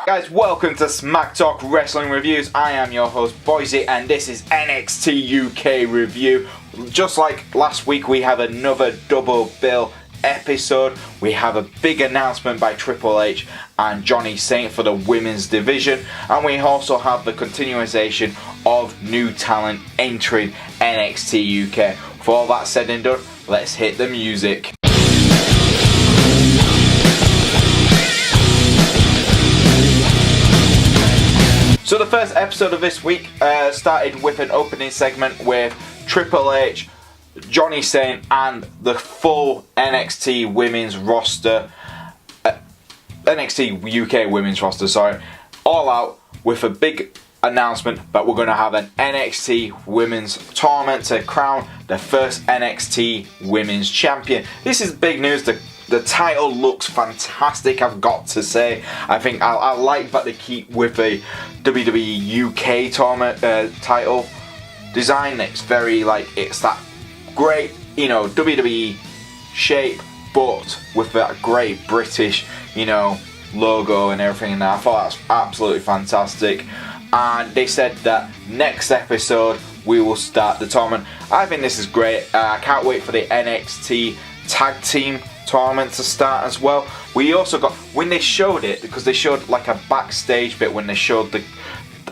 Guys, welcome to Smack Talk Wrestling Reviews. I am your host, Boise, and this is NXT UK review. Just like last week, we have another double bill episode. We have a big announcement by Triple H and Johnny Saint for the women's division, and we also have the continuation of new talent entering NXT UK. For all that said and done, let's hit the music. So the first episode of this week started with an opening segment with Triple H, Johnny Saint, and the full NXT women's roster, NXT UK women's roster, sorry, all out with a big announcement that we're going to have an NXT women's tournament to crown the first NXT women's champion. This is big news. The title looks fantastic, I've got to say. I think I like that they keep with a WWE UK tournament title design. It's very it's that great, WWE shape, but with that great British, logo and everything. And I thought that's absolutely fantastic. And they said that next episode we will start the tournament. I think this is great. I can't wait for the NXT tag team tournament to start as well. We also got, when they showed it, because they showed like a backstage bit when they showed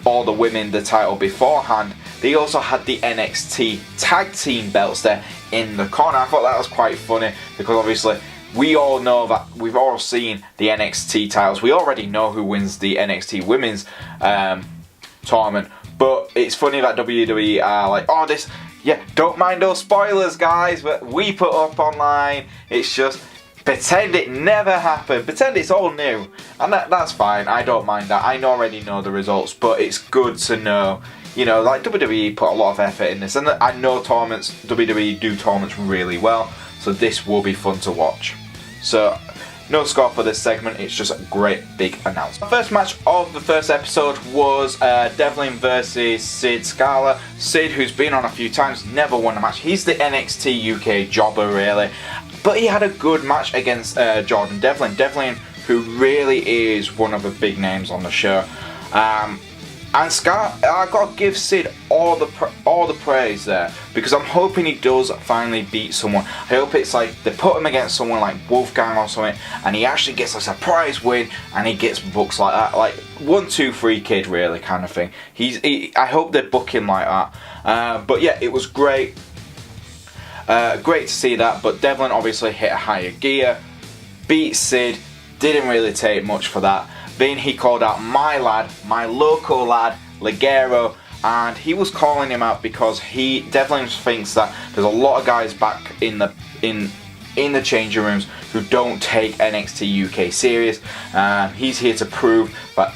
all the women the title beforehand, they also had the NXT tag team belts there in the corner. I thought that was quite funny because obviously we all know that we've all seen the NXT titles. We already know who wins the NXT women's tournament, but it's funny that WWE are like, oh, this, yeah, don't mind those spoilers, guys, but we put up online. It's just pretend it never happened, pretend it's all new, and that's fine. I don't mind that. I already know the results, but it's good to know. Like WWE put a lot of effort in this, and I know tournaments, WWE do tournaments really well, so this will be fun to watch. So no score for this segment, it's just a great big announcement. The first match of the first episode was Devlin versus Scala. Sid, who's been on a few times, never won a match. He's the NXT UK jobber, really. But he had a good match against Jordan Devlin. Devlin, who really is one of the big names on the show. And Scott, I gotta give Sid all the praise there, because I'm hoping he does finally beat someone. I hope it's like they put him against someone like Wolfgang or something, and he actually gets a surprise win, and he gets books like that, like 1, 2, 3 kid really kind of thing. I hope they book him like that. But yeah, it was great. Great to see that. But Devlin obviously hit a higher gear, beat Sid. Didn't really take much for that. Then he called out my lad, my local lad, Ligero, and he was calling him out because Devlin thinks that there's a lot of guys back in the changing rooms who don't take NXT UK serious. He's here to prove that,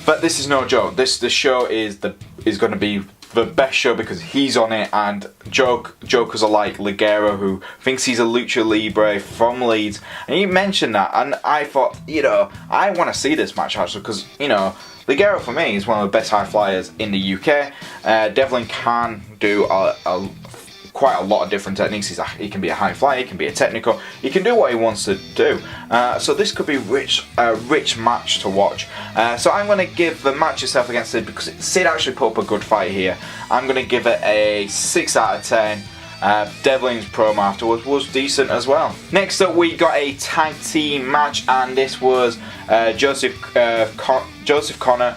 but this is no joke. The show is going to be the best show because he's on it, and jokers are like Ligero, who thinks he's a lucha libre from Leeds, and he mentioned that, and I thought, I want to see this match actually, because Ligero for me is one of the best high flyers in the UK. Devlin can do quite a lot of different techniques. He can be a high flyer, he can be a technical, he can do what he wants to do. So this could be a rich match to watch. So I'm going to give the match itself against Sid, because Sid actually put up a good fight here. I'm going to give it a 6 out of 10. Devlin's promo afterwards was decent as well. Next up, we got a tag team match, and this was Joseph Connor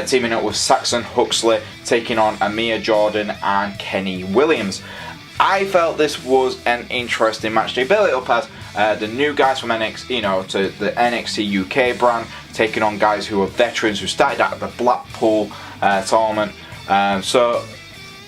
teaming up with Saxon Huxley, taking on Amir Jordan and Kenny Williams. I felt this was an interesting match. They built it up as the new guys from NXT, to the NXT UK brand, taking on guys who are veterans who started out at the Blackpool tournament. So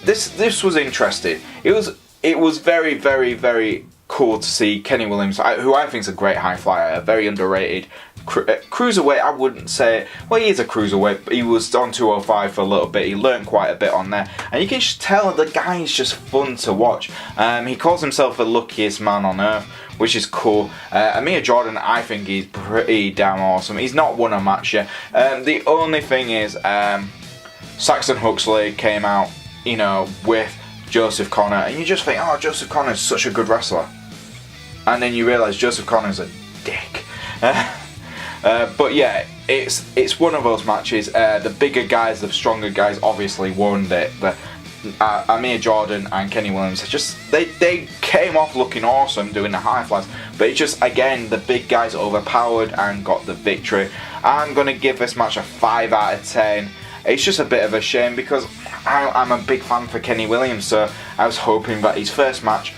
this was interesting. It was very, very, very cool to see Kenny Williams, who I think is a great high flyer, a very underrated cruiserweight. I wouldn't say, well, he is a cruiserweight, but he was on 205 for a little bit. He learned quite a bit on there, and you can just tell the guy is just fun to watch. He calls himself the luckiest man on earth, which is cool. Amir Jordan, I think he's pretty damn awesome. He's not won a match yet. The only thing is, Saxon Huxley came out, with Joseph Connor, and you just think, oh, Joseph Connor is such a good wrestler, and then you realise Joseph Connor's a dick. But yeah, it's one of those matches. The bigger guys, the stronger guys, obviously won. Amir Jordan and Kenny Williams, they came off looking awesome doing the high flies, but it just, again, the big guys overpowered and got the victory. I'm going to give this match a 5 out of 10. It's just a bit of a shame because I'm a big fan for Kenny Williams, so I was hoping that his first match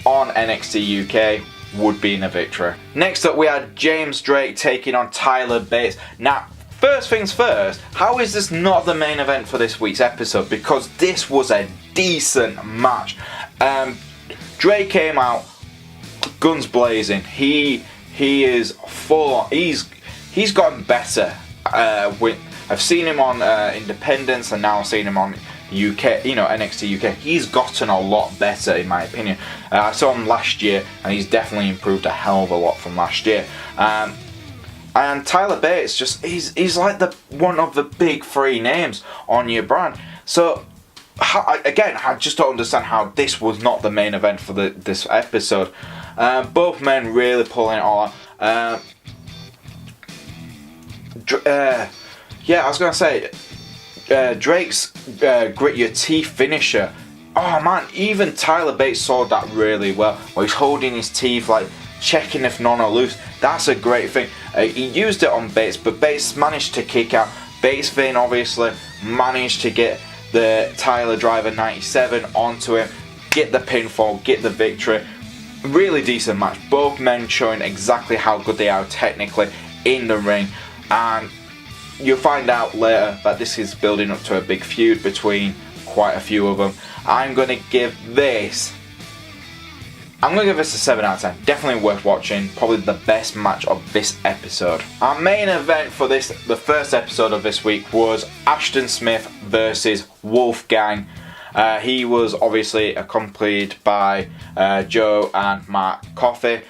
on NXT UK would be in a victory. Next up we had James Drake taking on Tyler Bates. Now, first things first, how is this not the main event for this week's episode? Because this was a decent match. Drake came out guns blazing. He is full on. He's gotten better. I've seen him on Independence, and now I've seen him on UK, NXT UK. He's gotten a lot better, in my opinion. I saw him last year, and he's definitely improved a hell of a lot from last year. And Tyler Bates, he's like one of the big three names on your brand. So, again, I just don't understand how this was not the main event for this episode. Both men really pulling it all out. Yeah, I was going to say, Drake's grit your teeth finisher. Oh man, even Tyler Bates saw that really well, where he's holding his teeth, like checking if none are loose. That's a great thing. He used it on Bates, but Bates managed to kick out. Bates then obviously managed to get the Tyler Driver 97 onto him, get the pinfall, get the victory. Really decent match. Both men showing exactly how good they are technically in the ring, and you'll find out later that this is building up to a big feud between quite a few of them. I'm going to give this a 7 out of 10. Definitely worth watching. Probably the best match of this episode. Our main event for the first episode of this week was Ashton Smith versus Wolfgang. He was obviously accompanied by Joe and Mark Coffey.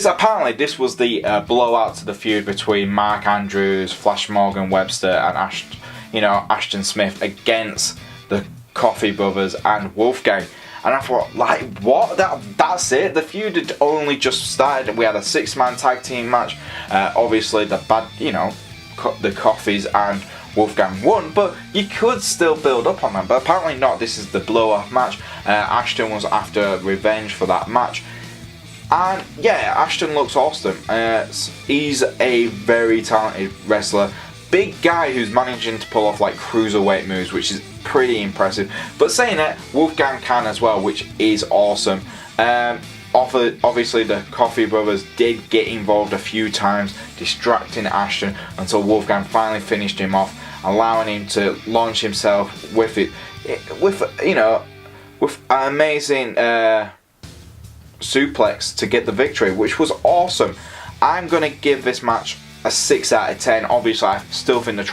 Apparently this was the blowout to the feud between Mark Andrews, Flash Morgan Webster, and Ashton Smith against the Coffey brothers and Wolfgang. And I thought, like, what? That's it? The feud had only just started. We had a 6-man tag team match. Obviously, the Coffeys and Wolfgang won, but you could still build up on them. But apparently not. This is the blow-off match. Ashton was after revenge for that match. And yeah, Ashton looks awesome. He's a very talented wrestler. Big guy who's managing to pull off like cruiserweight moves, which is pretty impressive. But saying that, Wolfgang can as well, which is awesome. Obviously the Coffey brothers did get involved a few times, distracting Ashton until Wolfgang finally finished him off, allowing him to launch himself with an amazing suplex to get the victory, which was awesome. I'm going to give this match a 6 out of 10. Obviously, I still think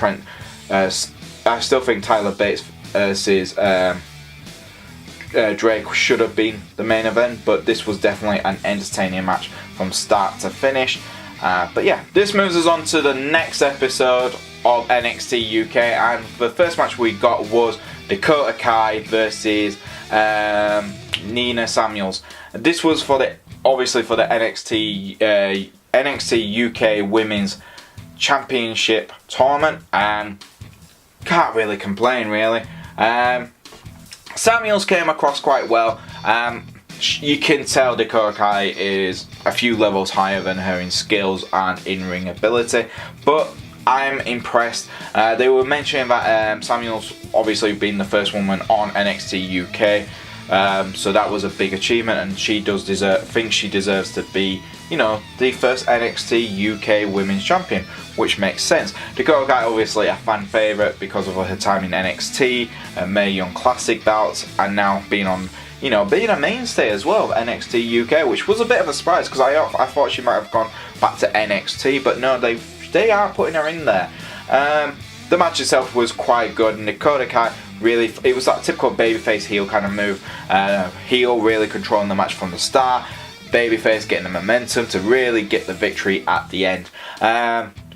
Tyler Bates versus Drake should have been the main event, but this was definitely an entertaining match from start to finish. But yeah, this moves us on to the next episode of NXT UK, and the first match we got was Dakota Kai versus Nina Samuels. This was for the NXT UK Women's Championship tournament, and can't really complain really. Samuels came across quite well. You can tell Dakota Kai is a few levels higher than her in skills and in-ring ability, but I'm impressed. They were mentioning that Samuels obviously being the first woman on NXT UK, so that was a big achievement, and she thinks she deserves to be, the first NXT UK Women's Champion, which makes sense. Dakota Kai obviously a fan favourite because of her time in NXT, Mae Young Classic bouts, and now being on, being a mainstay as well of NXT UK, which was a bit of a surprise because I thought she might have gone back to NXT, but no, they are putting her in there. The match itself was quite good, and Dakota Kai really, it was that typical babyface heel kind of move. Heel really controlling the match from the start, babyface getting the momentum to really get the victory at the end.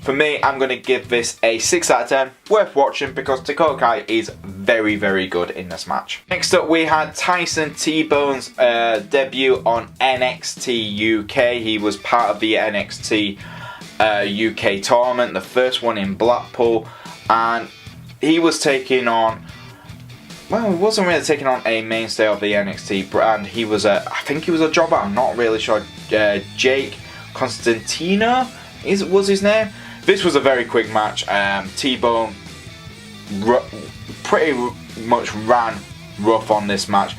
For me, I'm going to give this a 6 out of 10. Worth watching because Dakota Kai is very, very good in this match. Next up, we had Tyson T-Bone's debut on NXT UK. He was part of the NXT UK tournament, the first one in Blackpool, and he was taking on, well, he wasn't really taking on a mainstay of the NXT brand. He was I think he was a jobber, I'm not really sure. Jake Constantinou was his name. This was a very quick match. Tbone pretty much ran rough on this match,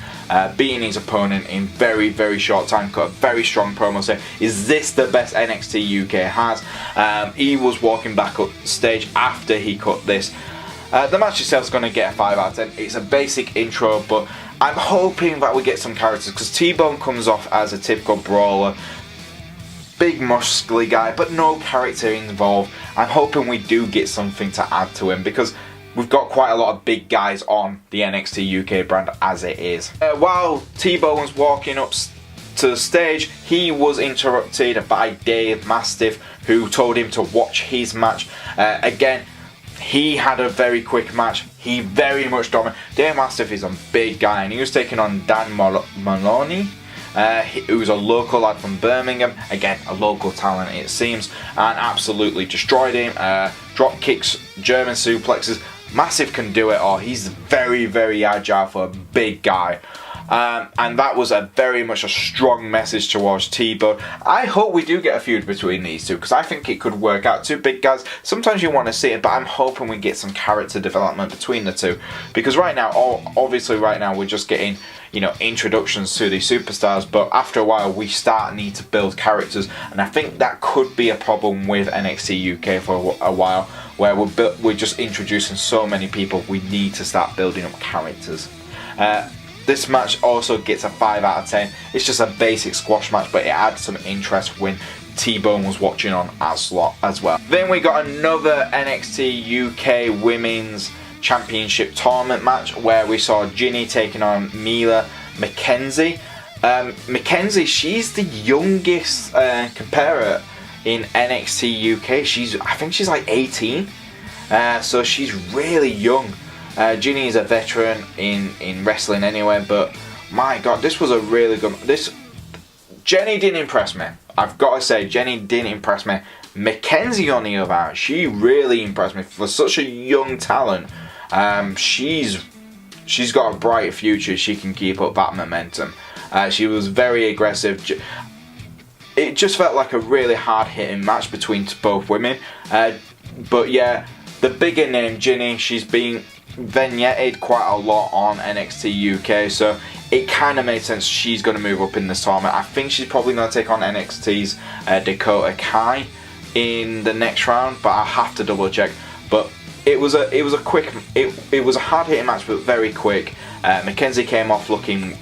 beating his opponent in very, very short time. Cut a very strong promo saying, "Is this the best NXT UK has?" He was walking back up stage after he cut this. The match itself is going to get a 5 out of 10. It's a basic intro, but I'm hoping that we get some characters because Tbone comes off as a typical brawler. Big muscly guy, but no character involved. I'm hoping we do get something to add to him because we've got quite a lot of big guys on the NXT UK brand as it is. While Tbone was walking up to the stage, he was interrupted by Dave Mastiff, who told him to watch his match. Again, he had a very quick match. He very much dominated. Dave Mastiff is a big guy, and he was taking on Moloney. Who's a local lad from Birmingham, again a local talent it seems, and absolutely destroyed him. Drop kicks, German suplexes. Mastiff can do it all. He's very, very agile for a big guy. And that was very much a strong message towards Tbone. I hope we do get a feud between these two because I think it could work out. Two big guys. Sometimes you want to see it, but I'm hoping we get some character development between the two because right now, obviously right now we're just getting, you know, introductions to these superstars, but after a while we need to build characters, and I think that could be a problem with NXT UK for a while, where we're just introducing so many people. We need to start building up characters. This match also gets a 5 out of 10. It's just a basic squash match, but it adds some interest when Tbone was watching on as well. Then we got another NXT UK Women's Championship tournament match where we saw Jinny taking on McKenzie. McKenzie, she's the youngest competitor in NXT UK. I think she's like 18, so she's really young. Ginny is a veteran in wrestling anyway, but my god, this was a really good. Jenny didn't impress me. I've got to say, Jenny didn't impress me. McKenzie on the other hand, she really impressed me for such a young talent. She's got a bright future. She can keep up that momentum. She was very aggressive. It just felt like a really hard-hitting match between both women. But yeah, the bigger name, Jinny, she's been vignetted quite a lot on NXT UK, so it kind of made sense she's going to move up in this tournament. I think she's probably going to take on NXT's Dakota Kai in the next round, but I'll have to double check. But it was a hard hitting match, but very quick. Mackenzie came off looking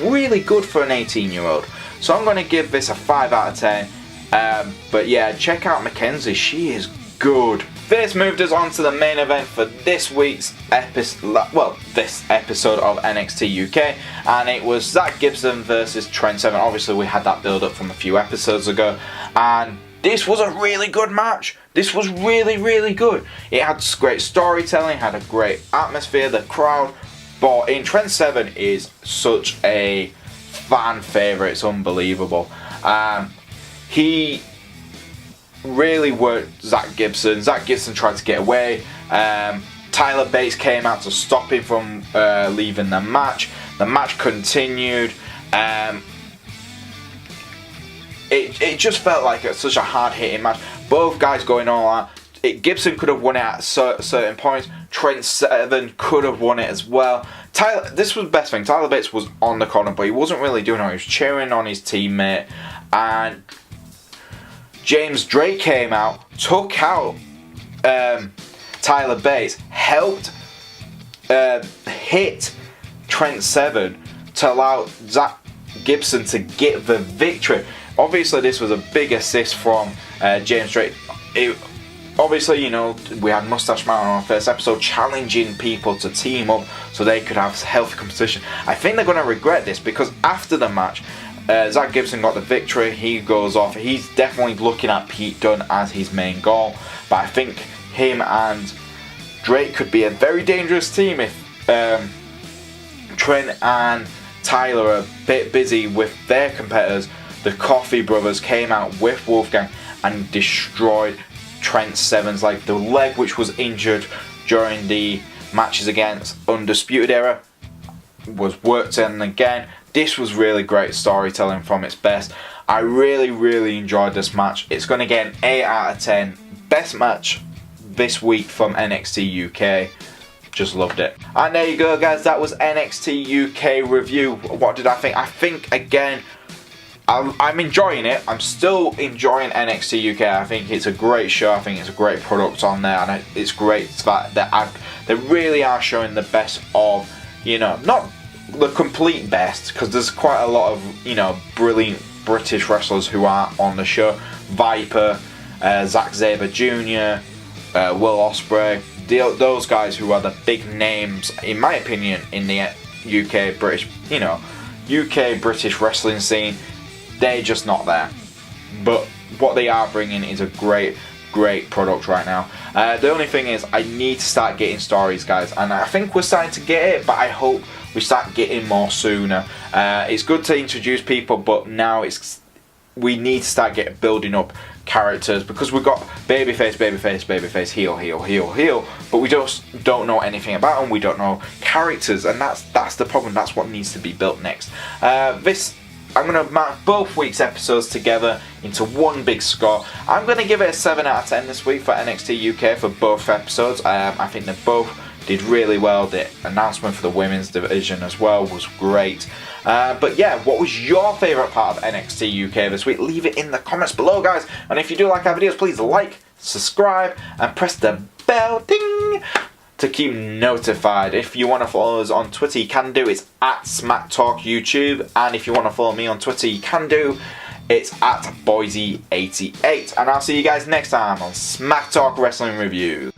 really good for an 18-year-old. So I'm going to give this a 5 out of 10. But yeah, check out Mackenzie. She is good. This moved us on to the main event for this week's episode. Well, this episode of NXT UK, and it was Zack Gibson versus Trent 7. Obviously, we had that build up from a few episodes ago, and this was a really good match. This was really, really good. It had great storytelling, had a great atmosphere. The crowd bought in. Trent 7 is such a fan favourite. It's unbelievable. He really worked Zack Gibson. Zack Gibson tried to get away. Tyler Bates came out to stop him from leaving the match. The match continued. It just felt like such a hard-hitting match. Both guys going all out. Gibson could have won it at certain points. Trent 7 could have won it as well. This was the best thing. Tyler Bates was on the corner, but he wasn't really doing it. He was cheering on his teammate. And James Drake came out, took out Tyler Bates, helped hit Trent 7 to allow Zack Gibson to get the victory. Obviously, this was a big assist from James Drake. Obviously, you know, we had Mustache Man on our first episode challenging people to team up so they could have healthy competition. I think they're going to regret this because after the match, Zack Gibson got the victory. He goes off. He's definitely looking at Pete Dunne as his main goal. But I think him and Drake could be a very dangerous team if Trent and Tyler are a bit busy with their competitors. The Coffee Brothers came out with Wolfgang and destroyed Trent Seven's leg. The leg which was injured during the matches against Undisputed Era was worked in again. This was really great storytelling from its best. I really enjoyed this match. It's going to get an 8 out of 10. Best match this week from NXT UK. Just loved it. And there you go, guys. That was NXT UK review. What did I think? I think, again, I'm enjoying it. I'm still enjoying NXT UK. I think it's a great show. I think it's a great product on there. And it's great that they really are showing the best of, you know, not the complete best, because there's quite a lot of, you know, brilliant British wrestlers who are on the show. Viper, Zack Sabre Jr., Will Ospreay, those guys who are the big names, in my opinion, in the UK British, you know, UK British wrestling scene. They're just not there. But what they are bringing is a great product right now. The only thing is, I need to start getting stories, guys, and I think we're starting to get it, but I hope we start getting more sooner. It's good to introduce people, but now we need to start building up characters, because we've got babyface, heel, but we just don't know anything about them. We don't know characters, and that's the problem. That's what needs to be built next. I'm going to mark both weeks' episodes together into one big score. I'm going to give it a 7 out of 10 this week for NXT UK for both episodes. I think they both did really well. The announcement for the women's division as well was great. But yeah, what was your favourite part of NXT UK this week? Leave it in the comments below, guys. And if you do like our videos, please like, subscribe, and press the bell ding to keep notified. If you want to follow us on Twitter, you can do. It's at Smack Talk YouTube. And if you want to follow me on Twitter, you can do. It's at Boise88. And I'll see you guys next time on Smack Talk Wrestling Review.